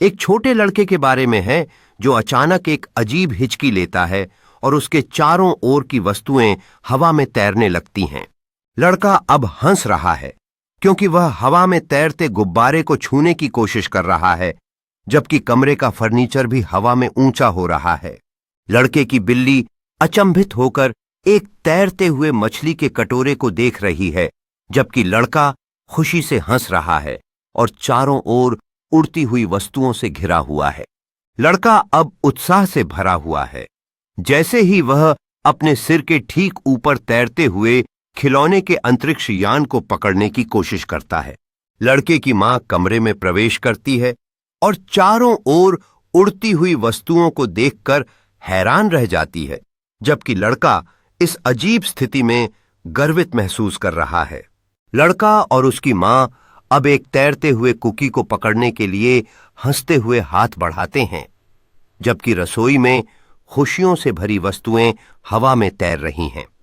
एक छोटे लड़के के बारे में है जो अचानक एक अजीब हिचकी लेता है और उसके चारों ओर की वस्तुएं हवा में तैरने लगती हैं। लड़का अब हंस रहा है क्योंकि वह हवा में तैरते गुब्बारे को छूने की कोशिश कर रहा है, जबकि कमरे का फर्नीचर भी हवा में ऊंचा हो रहा है। लड़के की बिल्ली अचंभित होकर एक तैरते हुए मछली के कटोरे को देख रही है, जबकि लड़का खुशी से हंस रहा है और चारों ओर उड़ती हुई वस्तुओं से घिरा हुआ है। लड़का अब उत्साह से भरा हुआ है। जैसे ही वह अपने सिर के ठीक ऊपर तैरते हुए खिलौने के अंतरिक्ष यान को पकड़ने की कोशिश करता है, लड़के की मां कमरे में प्रवेश करती है और चारों ओर उड़ती हुई वस्तुओं को देखकर हैरान रह जाती है, जबकि लड़का इस अजीब स्थिति में गर्वित महसूस कर रहा है। लड़का और उसकी मां अब एक तैरते हुए कुकी को पकड़ने के लिए हंसते हुए हाथ बढ़ाते हैं, जबकि रसोई में खुशियों से भरी वस्तुएं हवा में तैर रही हैं।